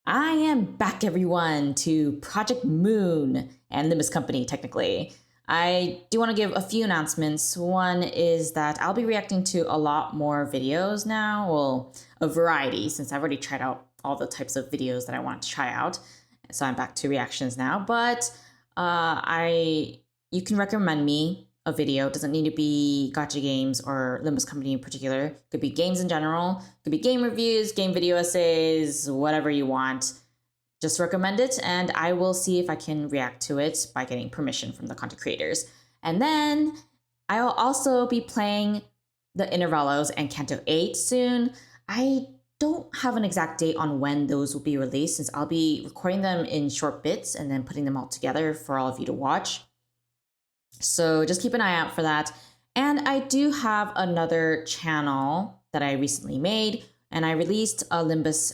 I am back, everyone, to Project Moon and Limbus Company, technically. I do want to give a few announcements. One is that I'll be reacting to a lot more videos now, well, a variety, since I've already tried out all the types of videos that I want to try out. So I'm back to reactions now, but you can recommend me a video. It doesn't need to be gacha games or Limbus Company in particular. It could be games in general. It could be game reviews, game video essays, whatever you want. Just recommend it, and I will see if I can react to it by getting permission from the content creators. And then I'll also be playing the Intervalos and Canto 8 soon. I don't have an exact date on when those will be released, since I'll be recording them in short bits and then putting them all together for all of you to watch. So just keep an eye out for that. And I do have another channel that I recently made, and I released a Limbus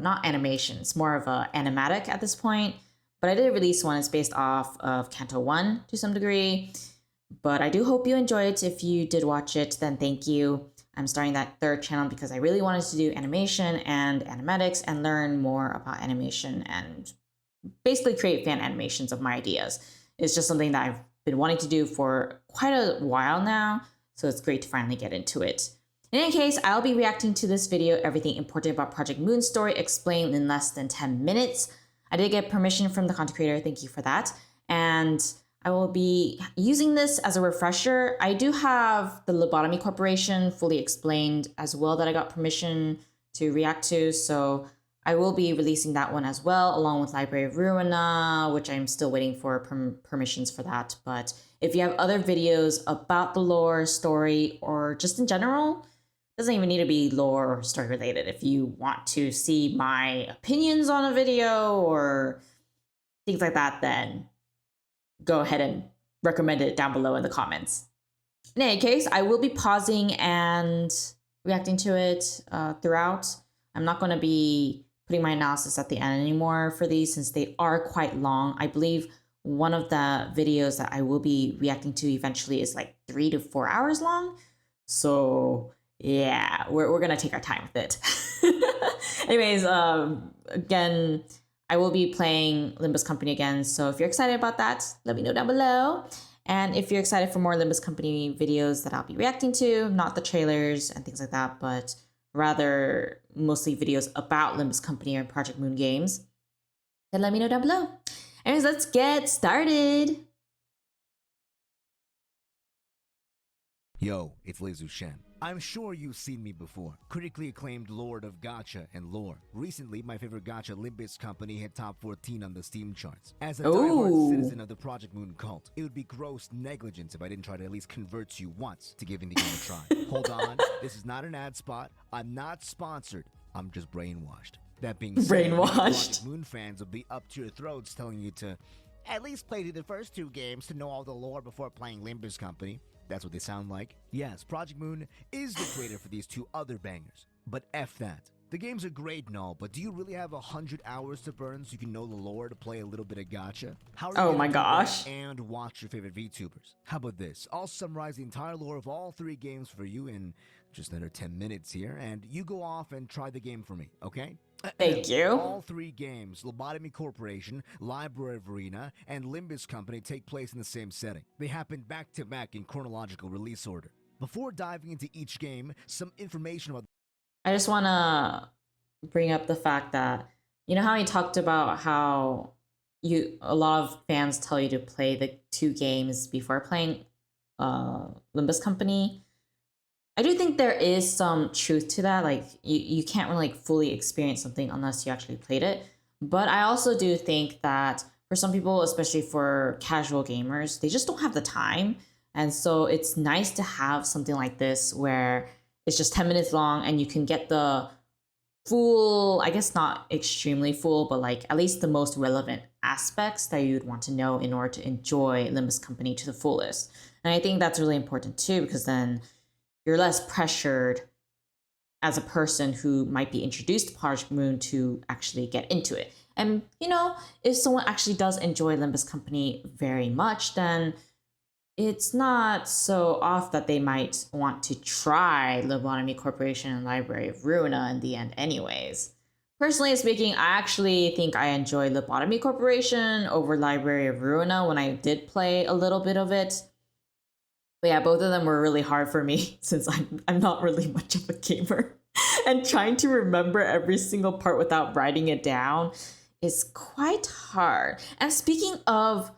not animation, it's more of a animatic at this point, but I did release one. It's based off of Canto 1 to some degree, but I do hope you enjoy it. If you did watch it, then thank you. I'm starting that third channel because I really wanted to do animation and animatics and learn more about animation and basically create fan animations of my ideas. It's just something that I've been wanting to do for quite a while now, so it's great to finally get into it. In any case, I'll be reacting to this video, Everything Important About Project Moon Story, explained in less than 10 minutes. I did get permission from the content creator, thank you for that. And I will be using this as a refresher. I do have the Lobotomy Corporation fully explained as well that I got permission to react to, so I will be releasing that one as well, along with Library of Ruina, which I'm still waiting for permissions for that. But if you have other videos about the lore, story, or just in general, doesn't even need to be lore or story related. If you want to see my opinions on a video or things like that, then go ahead and recommend it down below in the comments. In any case, I will be pausing and reacting to it throughout. I'm not going to be putting my analysis at the end anymore for these, since they are quite long. I believe one of the videos that I will be reacting to eventually is like 3 to 4 hours long. So yeah, we're gonna take our time with it. Anyways, again, I will be playing Limbus Company again. So if you're excited about that, let me know down below. And if you're excited for more Limbus Company videos that I'll be reacting to, not the trailers and things like that, but rather mostly videos about Limbus Company or Project Moon games, then let me know down below. Anyways, let's get started. Yo, it's Lizu Shen. I'm sure you've seen me before. Critically acclaimed Lord of Gacha and Lore. Recently, my favorite gacha, Limbus Company, hit top 14 on the Steam charts. As a diehard citizen of the Project Moon cult, it would be gross negligence if I didn't try to at least convert you once to giving the game a try. Hold on, this is not an ad spot. I'm not sponsored. I'm just brainwashed. That being said, Project Moon fans will be up to your throats telling you to at least play through the first 2 games to know all the lore before playing Limbus Company. That's what they sound like. Yes, Project Moon is the creator for these 2 other bangers. But F that. The games are great and all, but do you really have 100 hours to burn so you can know the lore to play a little bit of gacha? How are you and watch your favorite VTubers? How about this? I'll summarize the entire lore of all 3 games for you in just under 10 minutes here, and you go off and try the game for me, okay? Thank you. All 3 games, Lobotomy Corporation, Library of Ruina, and Limbus Company, take place in the same setting. They happen back-to-back in chronological release order. Before diving into each game, some information about... I just want to bring up the fact that, you know how he talked about how a lot of fans tell you to play the 2 games before playing Limbus Company? I do think there is some truth to that. Like, you can't really fully experience something unless you actually played it. But I also do think that for some people, especially for casual gamers, they just don't have the time. And so it's nice to have something like this where it's just 10 minutes long and you can get the full, I guess not extremely full, but like at least the most relevant aspects that you'd want to know in order to enjoy Limbus Company to the fullest. And I think that's really important too, because then you're less pressured as a person who might be introduced to Project Moon to actually get into it. And, you know, if someone actually does enjoy Limbus Company very much, then it's not so off that they might want to try Lobotomy Corporation and Library of Ruina in the end anyways. Personally speaking, I actually think I enjoyed Lobotomy Corporation over Library of Ruina when I did play a little bit of it. But yeah, both of them were really hard for me since I'm not really much of a gamer. And trying to remember every single part without writing it down is quite hard. And speaking of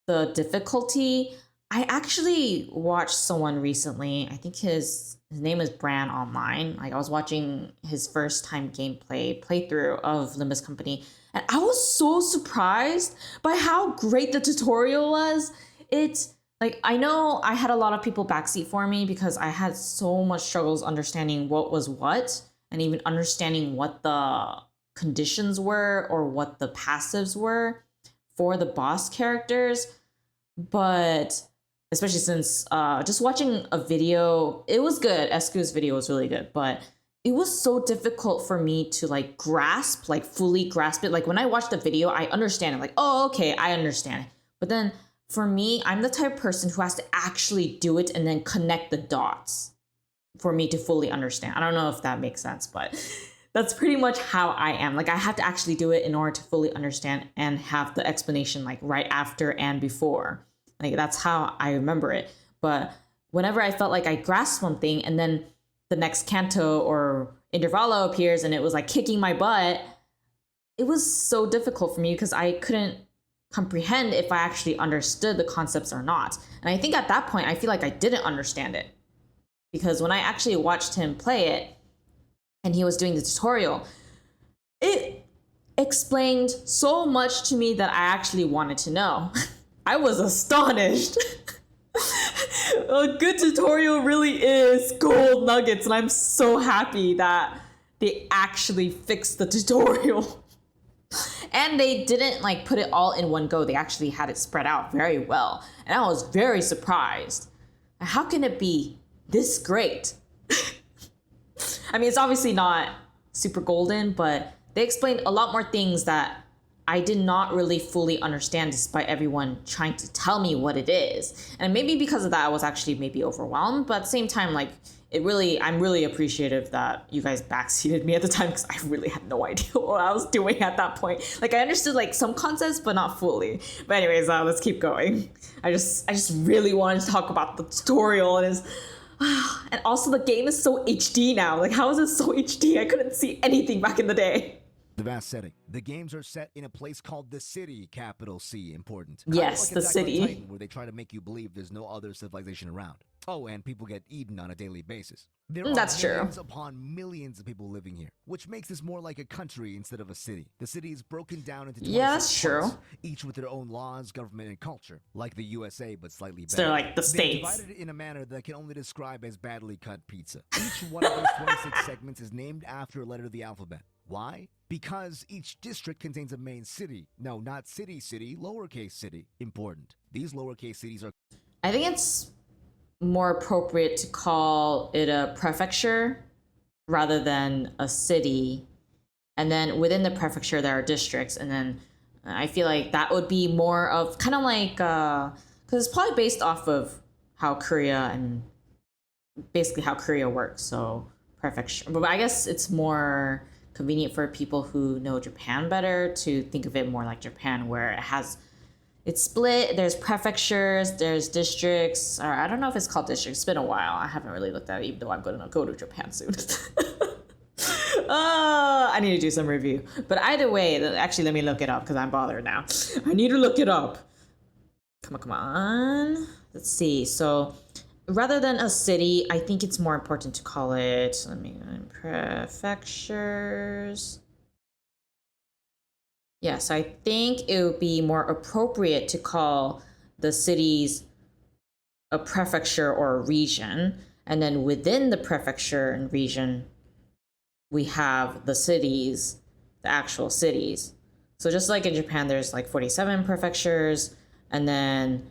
the difficulty, I actually watched someone recently. I think his name is Bran Online. Like I was watching his first time gameplay playthrough of Limbus Company, and I was so surprised by how great the tutorial was. It's like I know I had a lot of people backseat for me because I had so much struggles understanding what was what and even understanding what the conditions were or what the passives were for the boss characters. But especially since just watching a video, it was good. Esku's video was really good, but it was so difficult for me to like grasp, like fully grasp it. Like when I watch the video, I understand it. Like, oh, okay, I understand it. But then for me, I'm the type of person who has to actually do it and then connect the dots for me to fully understand. I don't know if that makes sense, but that's pretty much how I am. Like I have to actually do it in order to fully understand and have the explanation like right after and before. Like that's how I remember it. But whenever I felt like I grasped something and then the next canto or intervallo appears and it was like kicking my butt, it was so difficult for me because I couldn't comprehend if I actually understood the concepts or not. And I think at that point, I feel like I didn't understand it. Because when I actually watched him play it and he was doing the tutorial, it explained so much to me that I actually wanted to know. I was astonished. A good tutorial really is gold nuggets, and I'm so happy that they actually fixed the tutorial. And they didn't like put it all in one go. They actually had it spread out very well. And I was very surprised. How can it be this great? I mean, it's obviously not super golden, but they explained a lot more things that I did not really fully understand despite everyone trying to tell me what it is. And maybe because of that, I was actually maybe overwhelmed. But at the same time, like I'm really appreciative that you guys backseated me at the time because I really had no idea what I was doing at that point. Like I understood like some concepts, but not fully. But anyways, let's keep going. I just really wanted to talk about the tutorial and and also the game is so HD now. Like how is it so HD? I couldn't see anything back in the day. The vast setting. The games are set in a place called the city, capital C, important. Yes, like the Attack on city. Titan, where they try to make you believe there's no other civilization around. Oh, and people get eaten on a daily basis. There are That's true. millions upon millions of people living here, which makes this more like a country instead of a city. The city is broken down into 26 Yeah, that's parts, true. each with their own laws, government, and culture, like the USA, but slightly better. So they're like the They're States. divided in a manner that can only describe as badly cut pizza. Each one of those 26 segments is named after a letter of the alphabet. Why? Because each district contains a main city. No, not city, lowercase city. Important. These lowercase cities are... I think it's more appropriate to call it a prefecture rather than a city. And then within the prefecture, there are districts. And then I feel like that would be more of kind of like, because it's probably based off of how Korea and basically how Korea works. So prefecture. But I guess it's more convenient for people who know Japan better to think of it more like Japan, where it's split. There's prefectures, there's districts, or I don't know if it's called districts. It's been a while. I haven't really looked at it, even though I'm going to go to Japan soon. I need to do some review. But either way, actually, let me look it up because I'm bothered now. I need to look it up. Come on. Let's see. So rather than a city, I think it's more important to call it, prefectures. Yes, I think it would be more appropriate to call the cities a prefecture or a region. And then within the prefecture and region, we have the cities, the actual cities. So just like in Japan, there's like 47 prefectures. And then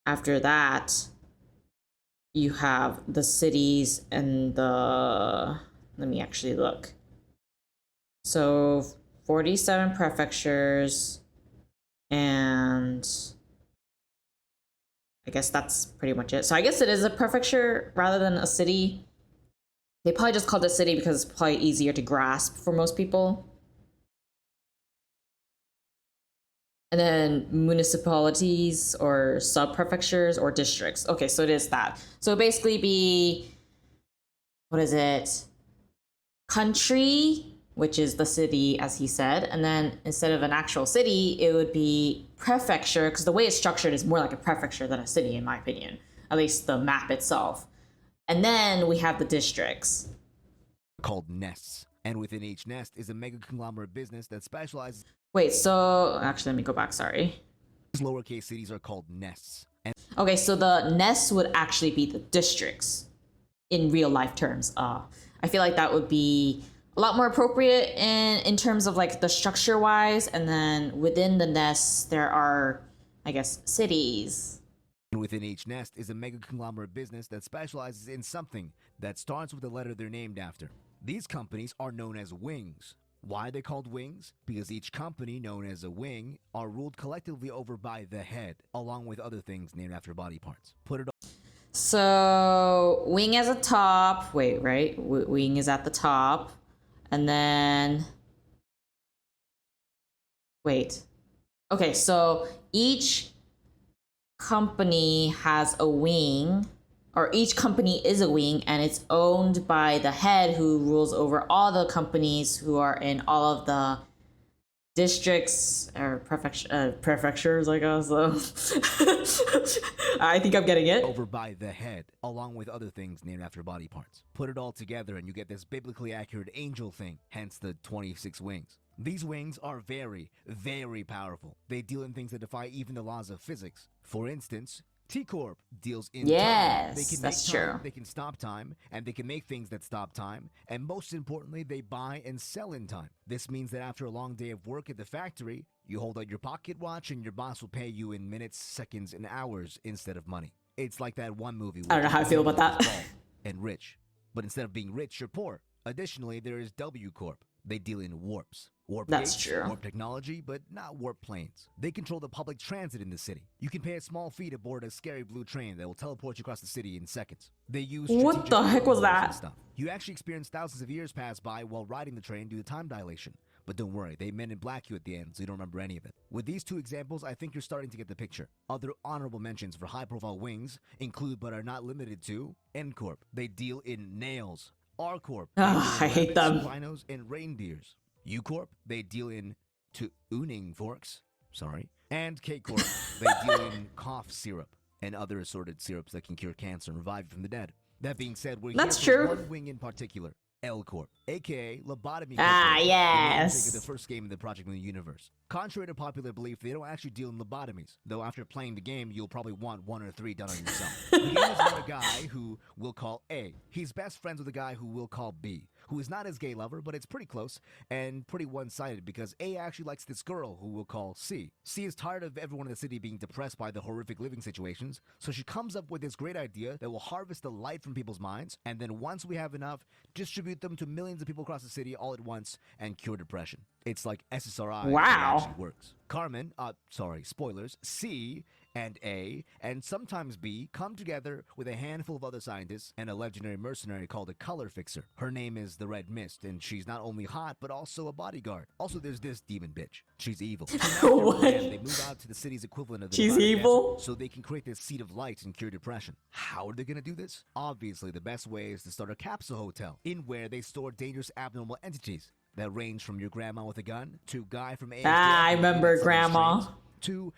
after that, you have the cities and let me actually look. So 47 prefectures, and I guess that's pretty much it. So I guess it is a prefecture rather than a city. They probably just called it city because it's probably easier to grasp for most people. And then municipalities or sub-prefectures or districts. Okay, so it is that. So basically be, what is it? Country, which is the city, as he said. And then instead of an actual city, it would be prefecture, because the way it's structured is more like a prefecture than a city, in my opinion. At least the map itself. And then we have the districts. Called nests. And within each nest is a mega conglomerate business that specializes. Wait, so actually, let me go back. Sorry. These lowercase cities are called nests. And okay, so the nests would actually be the districts in real life terms. I feel like that would be a lot more appropriate in terms of like the structure wise. And then within the nests, there are, I guess, cities. And within each nest is a mega conglomerate business that specializes in something that starts with the letter they're named after. These companies are known as wings. Why are they called wings? Because each company known as a wing are ruled collectively over by the head, along with other things named after body parts. Put it all. So wing as a top. Wait, right? Wing is at the top. And then... Wait. Okay, so each company has a wing, or each company is a wing, and it's owned by the head who rules over all the companies who are in all of the districts or prefectures, I guess. So. I think I'm getting it. Over by the head, along with other things named after body parts. Put it all together and you get this biblically accurate angel thing, hence the 26 wings. These wings are very, very powerful. They deal in things that defy even the laws of physics. For instance, LCorp deals in time. They can that's make time, true. they can stop time, and they can make things that stop time, and most importantly, they buy and sell in time. This means that after a long day of work at the factory, you hold out your pocket watch and your boss will pay you in minutes, seconds, and hours instead of money. It's like that one movie where I don't know how I feel about that. and rich, but instead of being rich, you're poor. Additionally, there is LCorp. They deal in warps. Warp That's gates, true. warp technology, but not warp planes. They control the public transit in the city. You can pay a small fee to board a scary blue train that will teleport you across the city in seconds. They use what the heck was that? Stuff. You actually experience thousands of years pass by while riding the train due to time dilation. But don't worry, they men in black you at the end, so you don't remember any of it. With these two examples, I think you're starting to get the picture. Other honorable mentions for high-profile wings include, but are not limited to, LCorp. They deal in nails. LCorp. I hate them. Rhinos and reindeers. LCorp. They deal in tuning forks. Sorry. And LCorp. They deal in cough syrup and other assorted syrups that can cure cancer and revive you from the dead. That being said, we're That's here for true. one wing in particular. LCorp, aka Lobotomy Corporation. Yes. The first game in the Project Moon universe. Contrary to popular belief, they don't actually deal in lobotomies, though after playing the game, you'll probably want 1 or 3 done on yourself. The game is about a guy who we'll call A. He's best friends with a guy who we'll call B, who is not his gay lover, but it's pretty close and pretty one-sided because A actually likes this girl who we'll call C. C is tired of everyone in the city being depressed by the horrific living situations, so she comes up with this great idea that will harvest the light from people's minds, and then once we have enough, distribute them to millions of people across the city all at once and cure depression. It's like SSRI. Wow. It actually works. Carmen, spoilers, C and A, and sometimes B, come together with a handful of other scientists and a legendary mercenary called a color fixer. Her name is the Red Mist, and she's not only hot, but also a bodyguard. Also, there's this demon bitch. She's evil. So now they move out to the city's equivalent of the She's evil? desert, so they can create this seed of light and cure depression. How are they going to do this? Obviously, the best way is to start a capsule hotel, in where they store dangerous abnormal entities that range from your grandma with a gun to guy from A. I remember grandma. To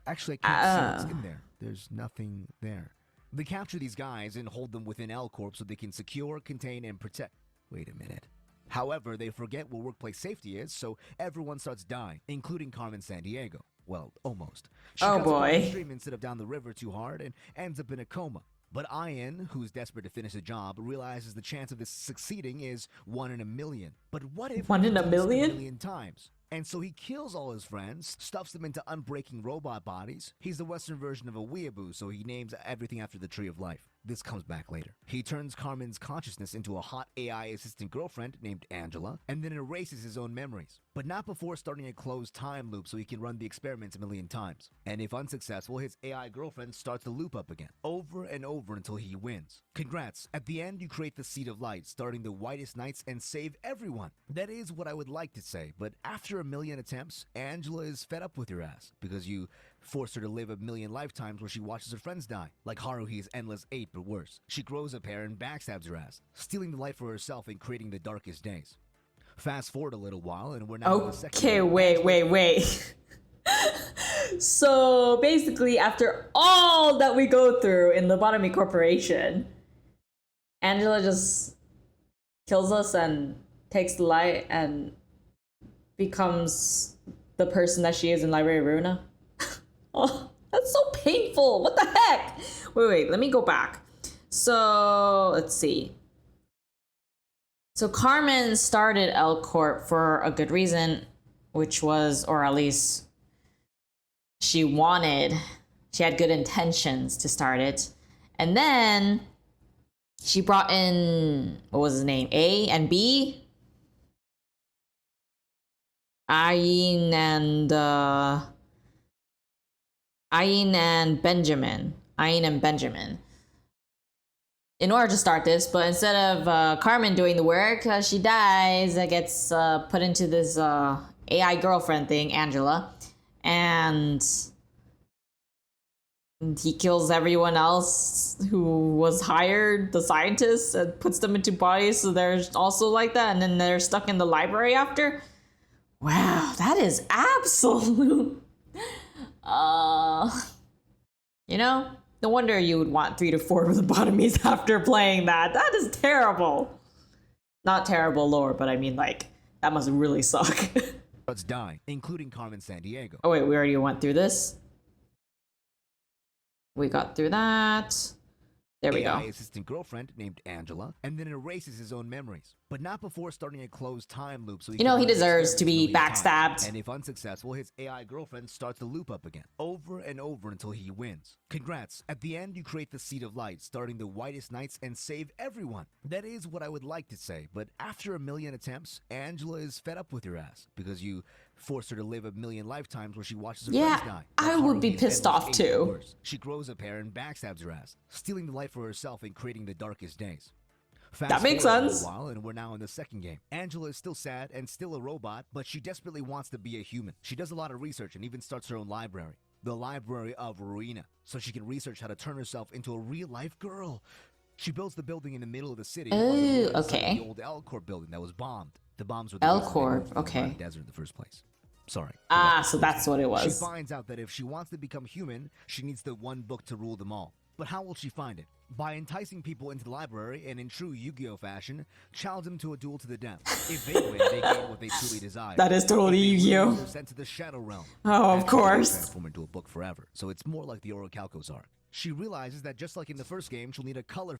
actually, I can't see what's in there. There's nothing there. They capture these guys and hold them within LCorp so they can secure, contain, and protect. Wait a minute. However, they forget what workplace safety is, so everyone starts dying, including Carmen Sandiego. Well, almost. She Oh cuts across boy. the stream instead of down the river too hard and ends up in a coma. But Ian, who's desperate to finish the job, realizes the chance of this succeeding is 1 in a million. But what if 1 in a he does this million? 1,000,000 times? And so he kills all his friends, stuffs them into unbreaking robot bodies. He's the Western version of a weeaboo, so he names everything after the Tree of Life. this comes back later. He turns Carmen's consciousness into a hot AI assistant girlfriend named Angela, and then erases his own memories. But not before starting a closed time loop so he can run the experiments a million times. And if unsuccessful, his AI girlfriend starts the loop up again, over and over until he wins. Congrats, at the end you create the Seed of Light, starting the whitest nights and save everyone. That is what I would like to say, but after a million attempts, Angela is fed up with your ass, because you forced her to live a million lifetimes where she watches her friends die, like Haruhi's Endless 8 but worse. She grows a pair and backstabs her ass, stealing the light for herself and creating the darkest days. Fast forward a little while and we're now in the second Okay, game. wait. So basically, after all that we go through in Lobotomy Corporation, Angela just kills us and takes the light and becomes the person that she is in Library Ruina. Oh, that's so painful. What the heck? Wait, let me go back. So, let's see. So Carmen started LCorp for a good reason, which was, or at least she had good intentions to start it. And then she brought in, what was his name? A and B? Ayin and Benjamin. In order to start this, but instead of Carmen doing the work, she dies. That gets put into this AI girlfriend thing, Angela, and he kills everyone else who was hired, the scientists, and puts them into bodies so they're also like that, and then they're stuck in the library after. Wow, that is absolute. You know, no wonder you would want 3 to 4 lobotomies after playing that. That is terrible. Not terrible lore, but I mean, like, that must really suck. Let's die, including Carmen Sandiego. Oh wait, we already went through this. We got through that. There we AI go. assistant girlfriend named Angela, and then erases his own memories. But not before starting a closed time loop so he You know, can he run the deserves to be experiments a million times. backstabbed. And if unsuccessful, his AI girlfriend starts the loop up again, over and over until he wins. Congrats, at the end you create the Seed of Light, starting the whitest nights and save everyone. That is what I would like to say, but after a million attempts, Angela is fed up with your ass, because you forced her to live a million lifetimes where she watches her friends die. I Like would be Haruhi's pissed Endless off 8 too. but worse. She grows a pair and backstabs her ass, stealing the light for herself and creating the darkest days. That makes Fast forward sense. a while, and we're now in the second game. Angela is still sad and still a robot, but she desperately wants to be a human. She does a lot of research and even starts her own library, the Library of Ruina, so she can research how to turn herself into a real-life girl. She builds the building in the middle of the city. Oh, The okay. old LCorp building that was bombed. The bombs were the LCorp, reason they moved to the okay. desert in the first place. Sorry. So that's what it She was. finds out that if she wants to become human, she needs the one book to rule them all. But how will she find it? By enticing people into the library and, in true Yu-Gi-Oh fashion, challenge them to a duel to the death. If they win, they gain what they truly desire. That is totally If they lose, Yu-Gi-Oh. they're sent to the Shadow Realm. Oh, of And she can't course. transform into a book forever, so it's more like the Orichalcos arc. She realizes that just like in the first game, she'll need a color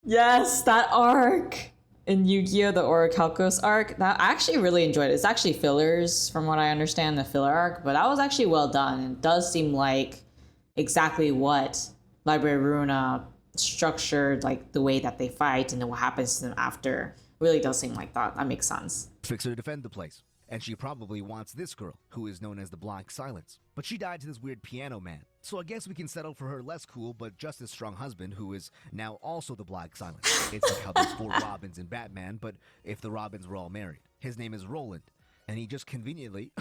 Yes, that arc in Yu-Gi-Oh! The Orichalcos arc. That I actually really enjoyed it. It's actually fillers, from what I understand, the filler arc, but that was actually well done. It does seem like exactly what Library Ruina structured, like the way that they fight and then what happens to them after. Really does seem like that. That makes sense. fixer to defend the place. And she probably wants this girl, who is known as the Black Silence. But she died to this weird piano man. So I guess we can settle for her less cool, but just as strong husband, who is now also the Black Silence. It's like how there's 4 Robins in Batman, but if the Robins were all married. His name is Roland, and he just conveniently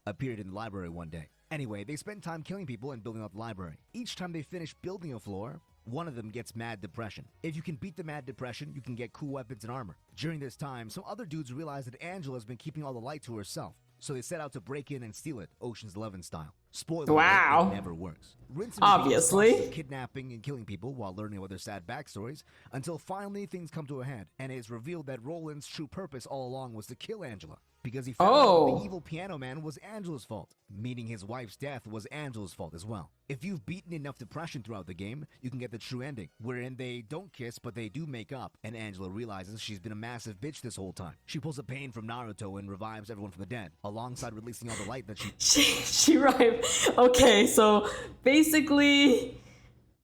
appeared in the library one day. Anyway, they spend time killing people and building up the library. Each time they finish building a floor, one of them gets Mad Depression. If you can beat the Mad Depression, you can get cool weapons and armor. During this time, some other dudes realize that Angela's been keeping all the light to herself, so they set out to break in and steal it, Ocean's 11 style. Spoiler Wow. alert, it never works. Rinse and repeat Obviously. the process of kidnapping and killing people while learning about their sad backstories, until finally things come to a head, and it is revealed that Roland's true purpose all along was to kill Angela, because he found out that the evil piano man was Angela's fault, meaning his wife's death was Angela's fault as well. If you've beaten enough depression throughout the game, you can get the true ending, wherein they don't kiss but they do make up, and Angela realizes she's been a massive bitch this whole time. She pulls a pain from Naruto and revives everyone from the dead, alongside releasing all the light that she She right. Okay, so basically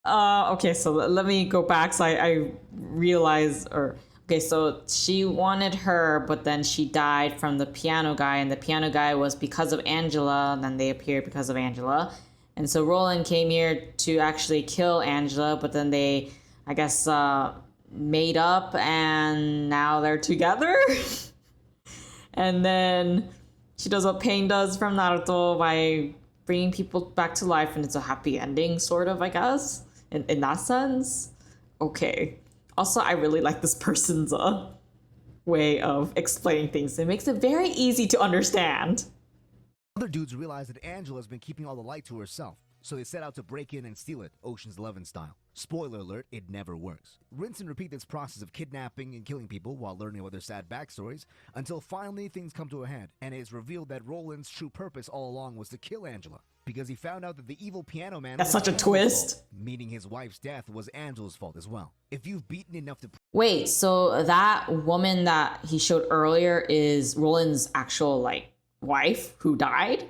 Okay, so let me go back. So I realized, or okay, so she wanted her, but then she died from the piano guy, and the piano guy was because of Angela, and then they appeared because of Angela. And so Roland came here to actually kill Angela, but then they, I guess, made up, and now they're together. And then she does what Pain does from Naruto by bringing people back to life, and it's a happy ending, sort of, I guess, in that sense. Okay. Also, I really like this person's way of explaining things. It makes it very easy to understand. Other dudes realize that Angela's been keeping all the light to herself, so they set out to break in and steal it, Ocean's 11 style. Spoiler alert, it never works. Rinse and repeat this process of kidnapping and killing people while learning about their sad backstories, until finally things come to a head, and it is revealed that Roland's true purpose all along was to kill Angela, because he found out that the evil piano man That's was such a Angela's twist. fault, meaning his wife's death was Angela's fault as well. If you've beaten enough to Wait, so that woman that he showed earlier is Roland's actual, like, wife who died?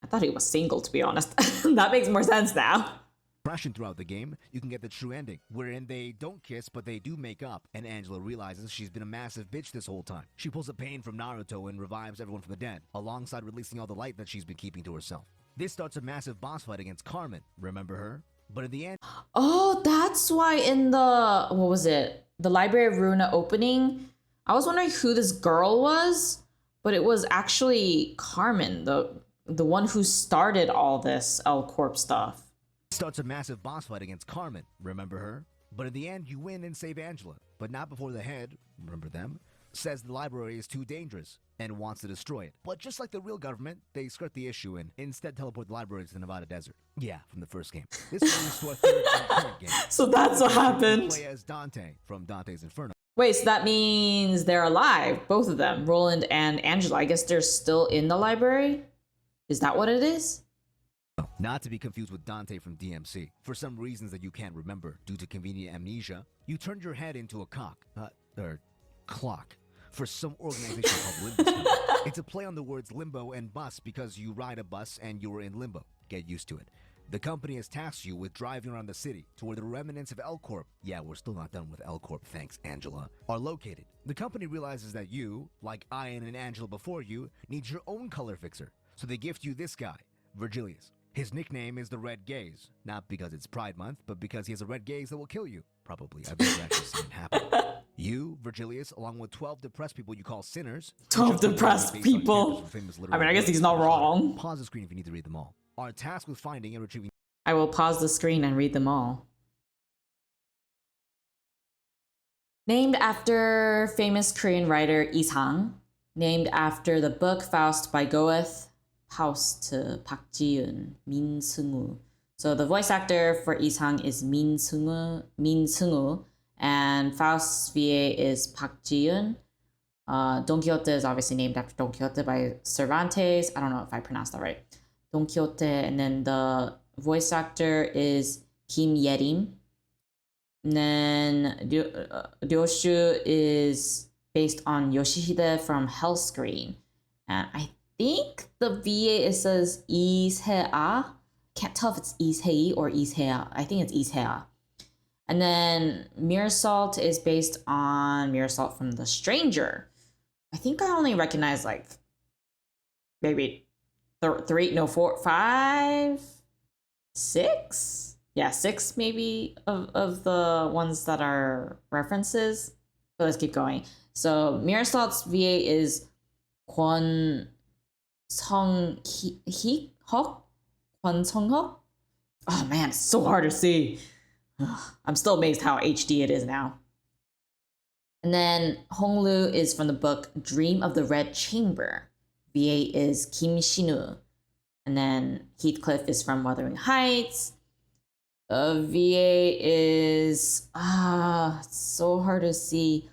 I thought he was single, to be honest. That makes more sense now. depression throughout the game, you can get the true ending, wherein they don't kiss but they do make up, and Angela realizes she's been a massive bitch this whole time. She pulls a Pain from Naruto and revives everyone from the dead, alongside releasing all the light that she's been keeping to herself. This starts a massive boss fight against Carmen, remember her? But in the end... Oh, that's why in the, what was it? The Library of Ruina opening, I was wondering who this girl was, but it was actually Carmen, the one who started all this LCorp stuff. Starts a massive boss fight against Carmen, remember her? But in the end, you win and save Angela, but not before the head, remember them, says the library is too dangerous and wants to destroy it. But just like the real government, they skirt the issue and instead teleport the library to the Nevada desert. Yeah, from the first game. This brings to our third and current game. So that's what happened. Play as Dante from Dante's Inferno. Wait, so that means they're alive, both of them, Roland and Angela. I guess they're still in the library? Is that what it is? Not to be confused with Dante from DMC. For some reasons that you can't remember due to convenient amnesia, you turned your head into a clock for some organization called Limbus Company. It's a play on the words limbo and bus because you ride a bus and you were in limbo. Get used to it. The company has tasked you with driving around the city to where the remnants of LCorp, yeah, we're still not done with LCorp, thanks Angela, are located. The company realizes that you, like Ian and Angela before you, need your own color fixer. So they gift you this guy, Virgilius. His nickname is the Red Gaze, not because it's Pride Month, but because he has a red gaze that will kill you. Probably, I've never actually seen it happen. You, Virgilius, along with 12 depressed people you call sinners. 12 depressed people. I mean, I guess he's not wrong. Pause the screen if you need to read them all. Are tasked with finding and retrieving. I will pause the screen and read them all. Named after famous Korean writer Lee Sang. Named after the book Faust by Goethe. Faust to Park Ji-eun, Min Seung-woo. So the voice actor for Lee Sang is Min Seung-woo, and Faust's VA is Park Ji-eun. Don Quixote is obviously named after Don Quixote by Cervantes. I don't know if I pronounced that right. Don Quixote, and then the voice actor is Kim Yerim. And then Ryoshu is based on Yoshihide from Hellscreen. And I think the VA, it says Lee Se-ah. Can't tell if it's Lee Se-i or Lee Se-ah. I think it's Lee Se-ah. And then Mirasalt is based on Mirasalt from The Stranger. I think I only recognize like maybe 6? Yeah, 6 maybe of the ones that are references. But let's keep going. So Mirasalt's VA is Kwon Sung-hyuk? Kwon Sung-hyuk? Oh man, it's so hard to see. I'm still amazed how HD it is now. And then Honglu is from the book Dream of the Red Chamber. VA is Kim Shin-woo. And then Heathcliff is from Wuthering Heights. VA is, it's so hard to see.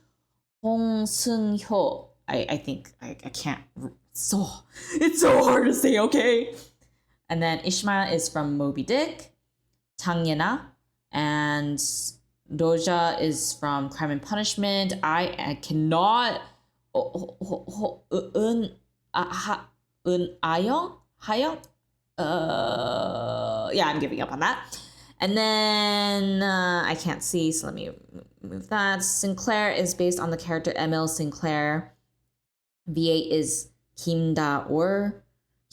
Hong Seung-hyo. I think I can't. It's so hard to say, okay? And then Ishmael is from Moby Dick. Chang Yena. And Doja is from Crime and Punishment. I cannot. Ayong? Hayong? Yeah, I'm giving up on that. And then I can't see, so let me move that. Sinclair is based on the character ML Sinclair. V8 is Kim Da-or,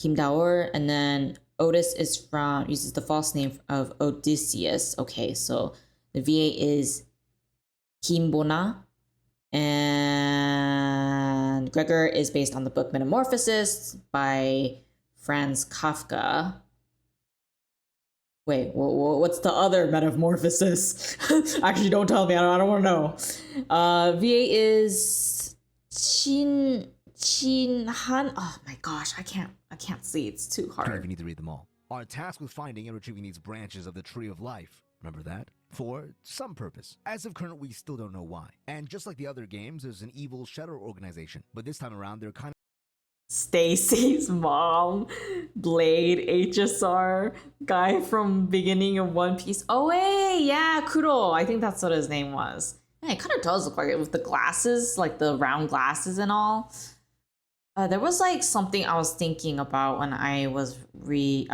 and then Otis uses the false name of Odysseus. Okay, so the V8 is Kim Bona, and Gregor is based on the book Metamorphosis by Franz Kafka. Wait, what's the other Metamorphosis? Actually, don't tell me. I don't want to know. V8 is Chin Han. Oh my gosh, I can't see. It's too hard. I don't even need to read them all. Are tasked with finding and retrieving these branches of the Tree of Life. Remember that? For some purpose. As of current, we still don't know why. And just like the other games, there's an evil shadow organization. But this time around, they're kind of Stacy's mom, Blade, HSR, guy from beginning of One Piece. Oh wait, yeah, Kuro. I think that's what his name was. Yeah, it kind of does look like it with the glasses, like the round glasses and all. There was like something I was thinking about when I was when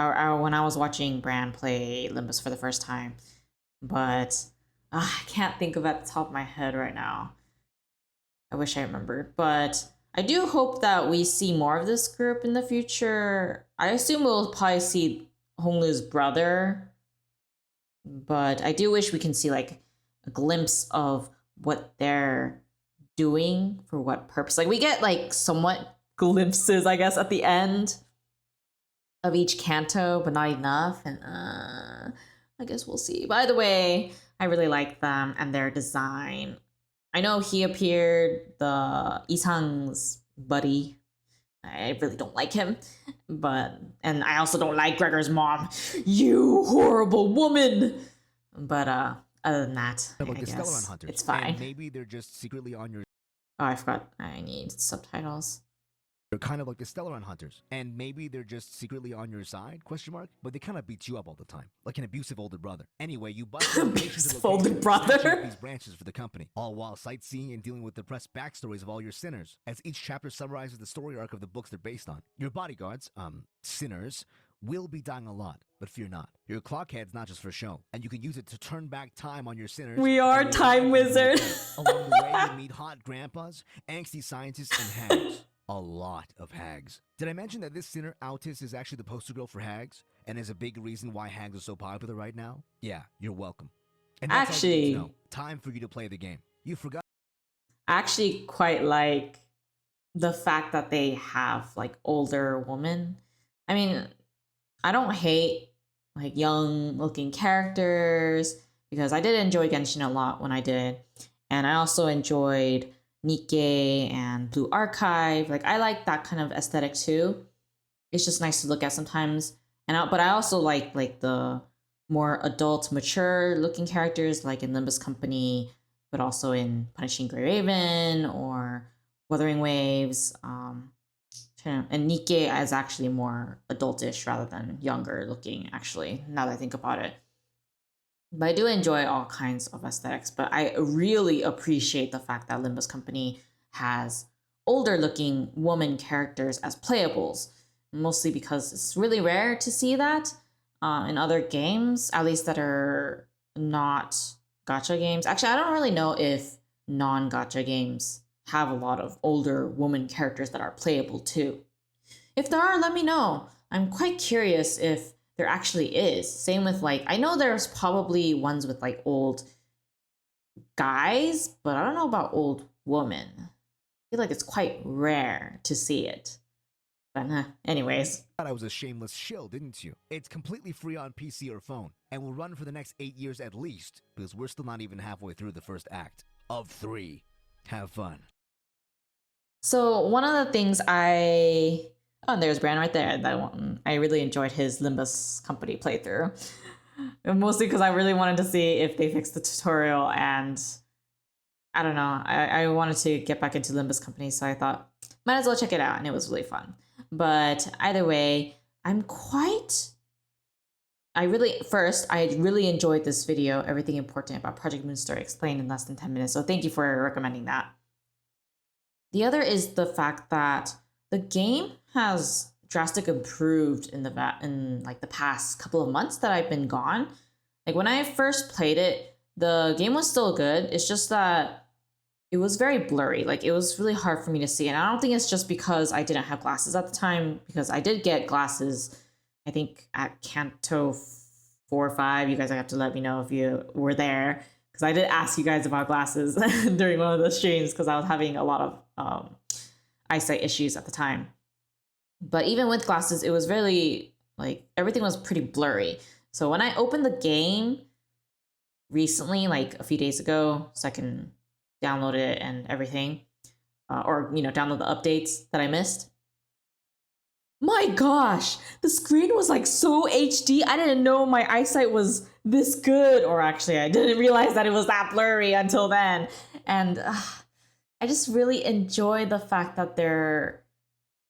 I was watching Bran play Limbus for the first time, but I can't think of it at the top of my head right now. I wish I remembered, but I do hope that we see more of this group in the future. I assume we'll probably see Honglu's brother, but I do wish we can see like a glimpse of what they're doing for what purpose. Like we get like somewhat glimpses, I guess, at the end of each canto, but not enough. And I guess we'll see. By the way, I really like them and their design. I know he appeared, the Isang's buddy. I really don't like him, and I also don't like Gregor's mom. You horrible woman! But other than that, I guess it's fine. And maybe they're just secretly on your... Oh, I forgot. I need subtitles. They're kind of like the Stellaron hunters, and maybe they're just secretly on your side, ? But they kind of beat you up all the time, like an abusive older brother. Anyway, you bust abusive older brother? These branches for the company, all while sightseeing and dealing with depressed backstories of all your sinners, as each chapter summarizes the story arc of the books they're based on. Your bodyguards, sinners, will be dying a lot, but fear not. Your clockhead's not just for show, and you can use it to turn back time on your sinners. We are time wizards. Along the way, you meet hot grandpas, angsty scientists, and hags. A lot of hags. Did I mention that this sinner, Altis, is actually the poster girl for hags, and is a big reason why hags are so popular right now? Yeah, you're welcome. And that's actually, all you need to know. Time for you to play the game. You forgot. I actually quite like the fact that they have like older women. I mean, I don't hate like young looking characters because I did enjoy Genshin a lot when I did, and I also enjoyed Nikkei and Blue Archive. Like I like that kind of aesthetic too. It's just nice to look at sometimes. But I also like the more adult, mature looking characters like in Limbus Company, but also in Punishing Grey Raven or Wuthering Waves. And Nikkei is actually more adultish rather than younger looking, actually, now that I think about it. But I do enjoy all kinds of aesthetics, but I really appreciate the fact that Limbus Company has older looking woman characters as playables, mostly because it's really rare to see that in other games, at least that are not gacha games. Actually, I don't really know if non-gacha games have a lot of older woman characters that are playable too. If there are, let me know. I'm quite curious if there actually is. Same with like, I know there's probably ones with like old guys, but I don't know about old women. I feel like it's quite rare to see it. But anyways. I was a shameless shill, didn't you? It's completely free on PC or phone, and will run for the next 8 years at least, because we're still not even halfway through the first act of 3. Have fun. So one of the things oh, there's Bran right there. That one, I really enjoyed his Limbus Company playthrough. Mostly because I really wanted to see if they fixed the tutorial, and I don't know. I wanted to get back into Limbus Company, so I thought, might as well check it out, and it was really fun. But either way, I really enjoyed this video, Everything Important About Project Moonstory Explained in Less Than 10 Minutes, so thank you for recommending that. The other is the fact that the game has drastically improved in like the past couple of months that I've been gone. Like when I first played it, the game was still good. It's just that it was very blurry. Like it was really hard for me to see. And I don't think it's just because I didn't have glasses at the time, because I did get glasses, I think at Kanto 4 or 5. You guys have to let me know if you were there, because I did ask you guys about glasses during one of the streams because I was having a lot of eyesight issues at the time. But even with glasses, it was really like everything was pretty blurry. So when I opened the game recently, like a few days ago, so I can download it and everything, or download the updates that I missed. My gosh, the screen was like so HD. I didn't know my eyesight was this good, or actually I didn't realize that it was that blurry until then. And I just really enjoy the fact that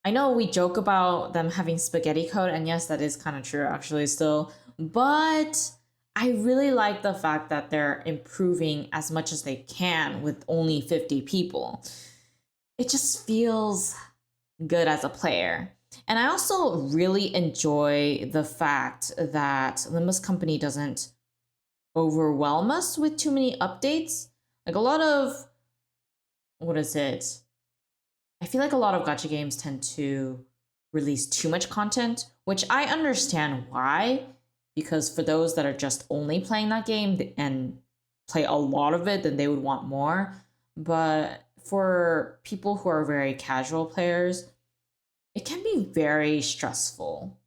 I know we joke about them having spaghetti code, and yes, that is kind of true actually still, but I really like the fact that they're improving as much as they can with only 50 people. It just feels good as a player. And I also really enjoy the fact that Limbus Company doesn't overwhelm us with too many updates. Like a lot of, I feel like a lot of gacha games tend to release too much content, which I understand why, because for those that are just only playing that game and play a lot of it, then they would want more. But for people who are very casual players, it can be very stressful,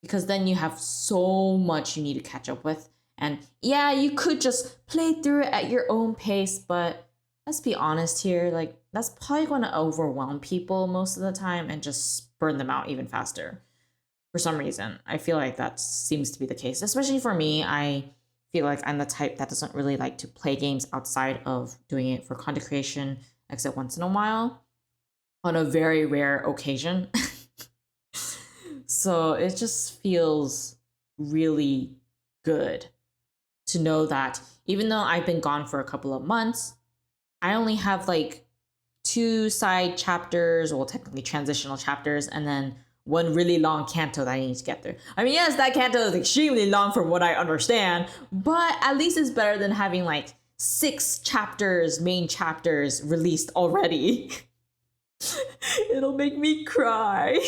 because then you have so much you need to catch up with. And yeah, you could just play through it at your own pace, but let's be honest here, like that's probably going to overwhelm people most of the time and just burn them out even faster. For some reason, I feel like that seems to be the case, especially for me. I feel like I'm the type that doesn't really like to play games outside of doing it for content creation, except once in a while, on a very rare occasion. So it just feels really good to know that even though I've been gone for a couple of months, I only have like 2 side chapters, well, technically transitional chapters, and then one really long canto that I need to get through. I mean, yes, that canto is extremely long from what I understand, but at least it's better than having like 6 chapters, main chapters released already. It'll make me cry.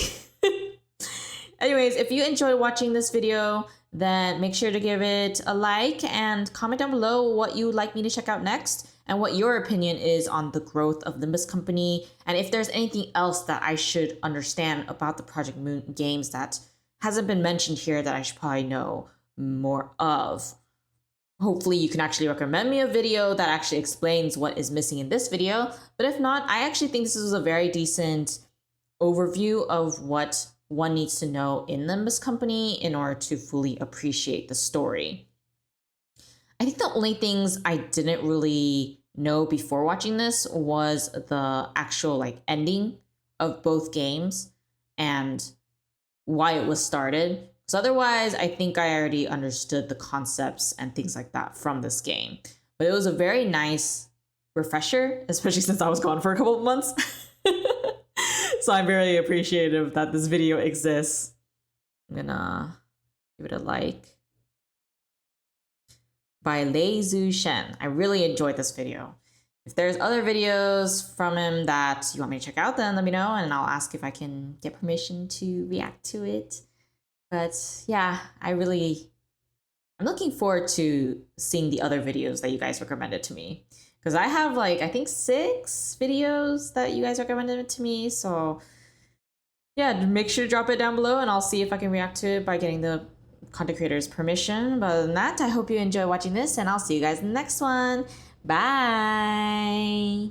Anyways, if you enjoyed watching this video, then make sure to give it a like and comment down below what you would like me to check out next and what your opinion is on the growth of Limbus Company, and if there's anything else that I should understand about the Project Moon games that hasn't been mentioned here that I should probably know more of. Hopefully you can actually recommend me a video that actually explains what is missing in this video, but if not, I actually think this is a very decent overview of what one needs to know in Limbus Company in order to fully appreciate the story. I think the only things I didn't really know before watching this was the actual like ending of both games and why it was started. So otherwise, I think I already understood the concepts and things like that from this game. But it was a very nice refresher, especially since I was gone for a couple of months. So I'm very appreciative that this video exists. I'm gonna give it a like. By Lei Zhu Shen. I really enjoyed this video. If there's other videos from him that you want me to check out, then let me know and I'll ask if I can get permission to react to it. But yeah, I'm looking forward to seeing the other videos that you guys recommended to me. Because I have like, I think 6 videos that you guys recommended to me. So yeah, make sure to drop it down below and I'll see if I can react to it by getting the content creator's permission. But other than that, I hope you enjoy watching this and I'll see you guys in the next one. Bye!